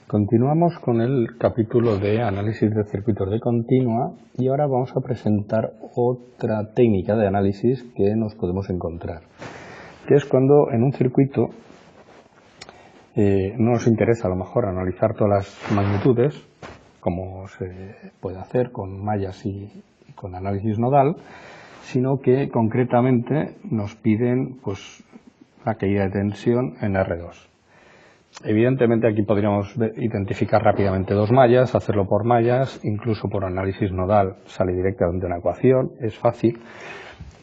Continuamos con el capítulo de análisis de circuitos de continua y ahora vamos a presentar otra técnica de análisis que nos podemos encontrar, que es cuando en un circuito no nos interesa a lo mejor analizar todas las magnitudes, como se puede hacer con mallas y con análisis nodal, sino que concretamente nos piden pues, la caída de tensión en R2. Evidentemente aquí podríamos identificar rápidamente dos mallas, hacerlo por mallas, incluso por análisis nodal sale directamente una ecuación, es fácil.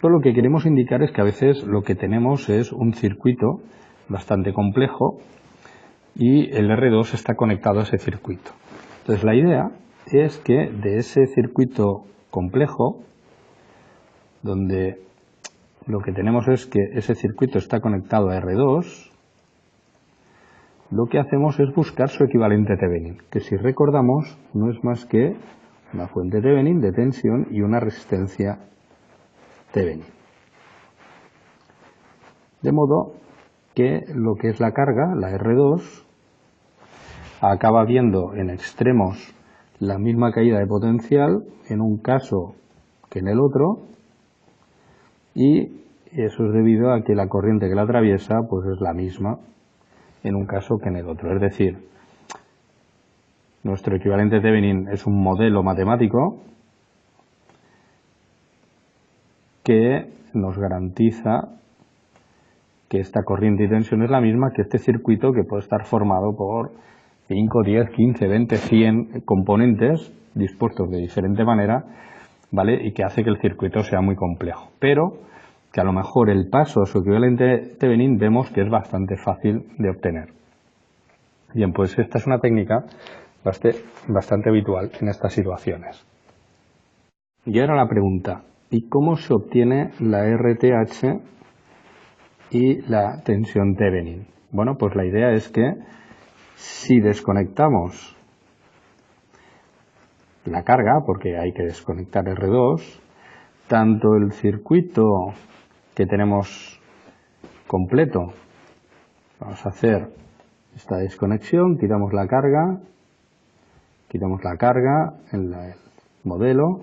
Pero lo que queremos indicar es que a veces lo que tenemos es un circuito bastante complejo y el R2 está conectado a ese circuito. Entonces la idea es que de ese circuito complejo, donde lo que tenemos es que ese circuito está conectado a R2, lo que hacemos es buscar su equivalente Thevenin, que si recordamos no es más que una fuente Thevenin de tensión y una resistencia Thevenin. De modo que lo que es la carga, la R2, acaba viendo en extremos la misma caída de potencial en un caso que en el otro, y eso es debido a que la corriente que la atraviesa pues es la misma en un caso que en el otro. Es decir, nuestro equivalente Thevenin es un modelo matemático que nos garantiza que esta corriente y tensión es la misma que este circuito, que puede estar formado por 5, 10, 15, 20, 100 componentes dispuestos de diferente manera, ¿vale? Y que hace que el circuito sea muy complejo. Pero que a lo mejor el paso a su equivalente Thevenin vemos que es bastante fácil de obtener. Bien, pues esta es una técnica bastante habitual en estas situaciones. Y ahora la pregunta, ¿y cómo se obtiene la RTH y la tensión Thevenin? Bueno, pues la idea es que si desconectamos la carga, porque hay que desconectar R2, tanto el circuito que tenemos completo, vamos a hacer esta desconexión, quitamos la carga en el modelo,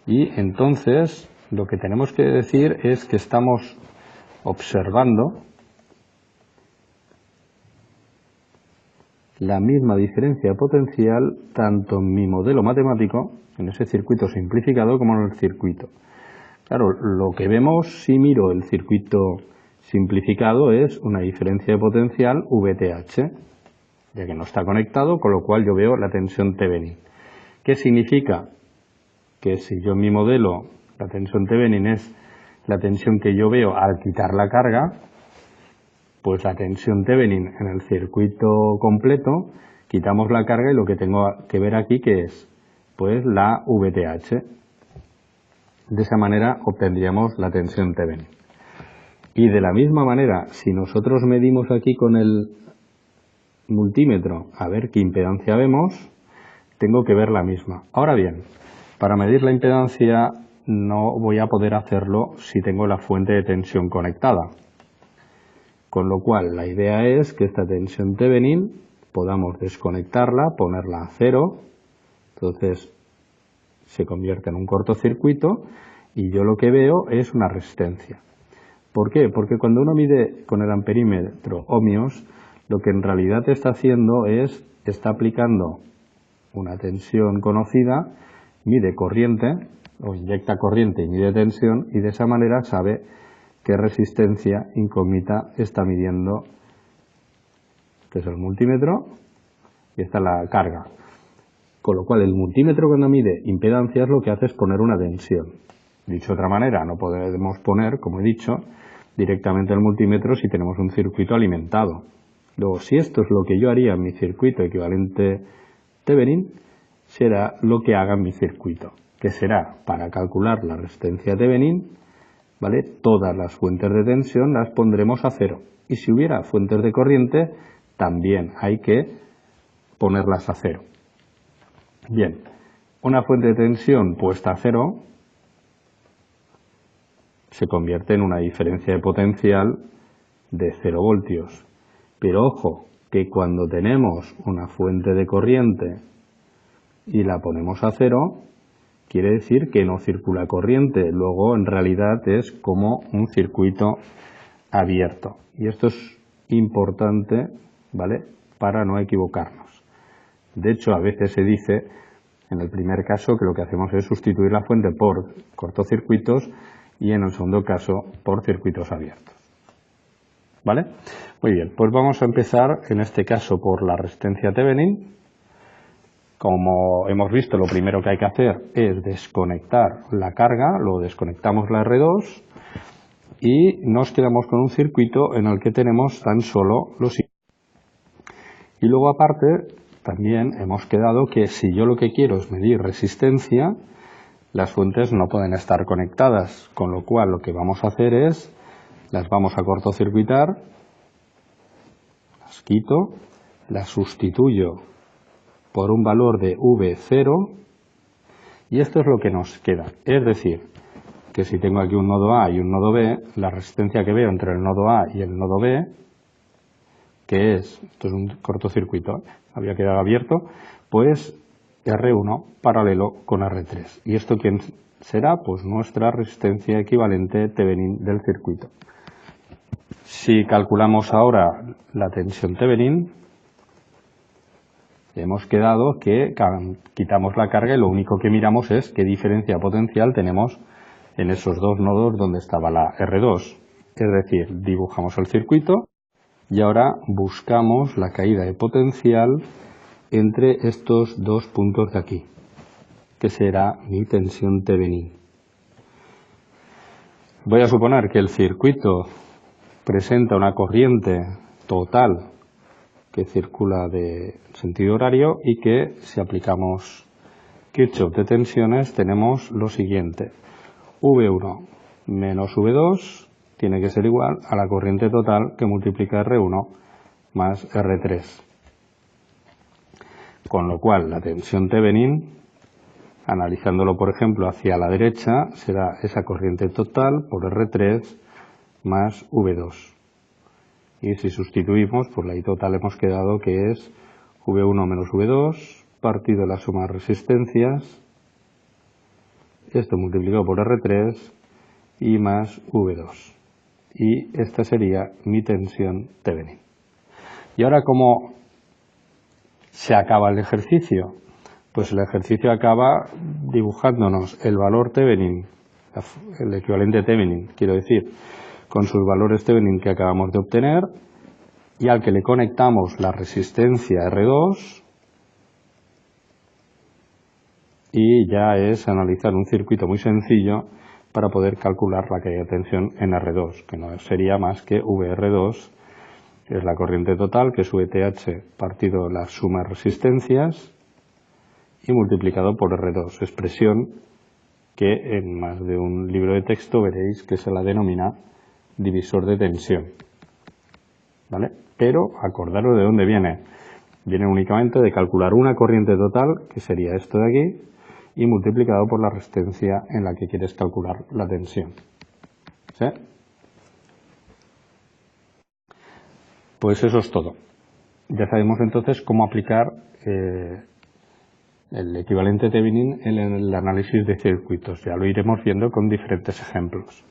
y entonces lo que tenemos que decir es que estamos observando la misma diferencia potencial tanto en mi modelo matemático, en ese circuito simplificado, como en el circuito. Claro, lo que vemos si miro el circuito simplificado es una diferencia de potencial VTH, ya que no está conectado, con lo cual yo veo la tensión Thevenin. ¿Qué significa? Que si yo en mi modelo la tensión Thevenin es la tensión que yo veo al quitar la carga, pues la tensión Thevenin en el circuito completo, quitamos la carga y lo que tengo que ver aquí que es pues la VTH. De esa manera obtendríamos la tensión Thevenin. Y de la misma manera, si nosotros medimos aquí con el multímetro a ver qué impedancia vemos, tengo que ver la misma. Ahora bien, para medir la impedancia no voy a poder hacerlo si tengo la fuente de tensión conectada. Con lo cual la idea es que esta tensión Thevenin podamos desconectarla, ponerla a cero, entonces se convierte en un cortocircuito y yo lo que veo es una resistencia. ¿Por qué? Porque cuando uno mide con el amperímetro ohmios, lo que en realidad está haciendo es, está aplicando una tensión conocida, mide corriente, o inyecta corriente y mide tensión, y de esa manera sabe qué resistencia incógnita está midiendo. Este es el multímetro y esta es la carga. Con lo cual el multímetro, cuando mide impedancias, lo que hace es poner una tensión. Dicho de otra manera, no podemos poner, como he dicho, directamente el multímetro si tenemos un circuito alimentado. Luego, si esto es lo que yo haría en mi circuito equivalente Thevenin, será lo que haga en mi circuito, que será, para calcular la resistencia Thevenin, ¿vale? Todas las fuentes de tensión las pondremos a cero. Y si hubiera fuentes de corriente, también hay que ponerlas a cero. Bien, una fuente de tensión puesta a cero se convierte en una diferencia de potencial de 0 voltios. Pero ojo, que cuando tenemos una fuente de corriente y la ponemos a 0, quiere decir que no circula corriente. Luego, en realidad, es como un circuito abierto. Y esto es importante, ¿vale?, para no equivocarnos. De hecho, a veces se dice, en el primer caso, que lo que hacemos es sustituir la fuente por cortocircuitos y en el segundo caso por circuitos abiertos. ¿Vale? Muy bien, pues vamos a empezar en este caso por la resistencia Thevenin. Como hemos visto, lo primero que hay que hacer es desconectar la carga, lo desconectamos la R2 y nos quedamos con un circuito en el que tenemos tan solo los. Y luego aparte también hemos quedado que si yo lo que quiero es medir resistencia, las fuentes no pueden estar conectadas, con lo cual lo que vamos a hacer es, las vamos a cortocircuitar, las quito, las sustituyo por un valor de V0 y esto es lo que nos queda. Es decir, que si tengo aquí un nodo A y un nodo B, la resistencia que veo entre el nodo A y el nodo B, que es, esto es un cortocircuito, había quedado abierto, pues R1 paralelo con R3. ¿Y esto quién será? Pues nuestra resistencia equivalente Thevenin del circuito. Si calculamos ahora la tensión Thevenin, hemos quedado que quitamos la carga y lo único que miramos es qué diferencia potencial tenemos en esos dos nodos donde estaba la R2. Es decir, dibujamos el circuito y ahora buscamos la caída de potencial entre estos dos puntos de aquí, que será mi tensión Thevenin. Voy a suponer que el circuito presenta una corriente total que circula de sentido horario y que si aplicamos Kirchhoff de tensiones tenemos lo siguiente: V1 menos V2 tiene que ser igual a la corriente total que multiplica R1 más R3. Con lo cual la tensión Thevenin, analizándolo por ejemplo hacia la derecha, será esa corriente total por R3 más V2. Y si sustituimos, por la I total hemos quedado que es V1 menos V2 partido la suma de resistencias, esto multiplicado por R3 y más V2. Y esta sería mi tensión Thevenin. Y ahora, ¿cómo se acaba el ejercicio? Pues el ejercicio acaba dibujándonos el valor Thevenin, el equivalente Thevenin, quiero decir, con sus valores Thevenin que acabamos de obtener, y al que le conectamos la resistencia R2, y ya es analizar un circuito muy sencillo para poder calcular la caída de tensión en R2, que no sería más que VR2, es la corriente total, que es VTH partido la suma de resistencias y multiplicado por R2, expresión que en más de un libro de texto veréis que se la denomina divisor de tensión. ¿Vale? Pero acordaros de dónde viene. Viene únicamente de calcular una corriente total, que sería esto de aquí, y multiplicado por la resistencia en la que quieres calcular la tensión. ¿Sí? Pues eso es todo. Ya sabemos entonces cómo aplicar el equivalente Thevenin en el análisis de circuitos. Ya lo iremos viendo con diferentes ejemplos.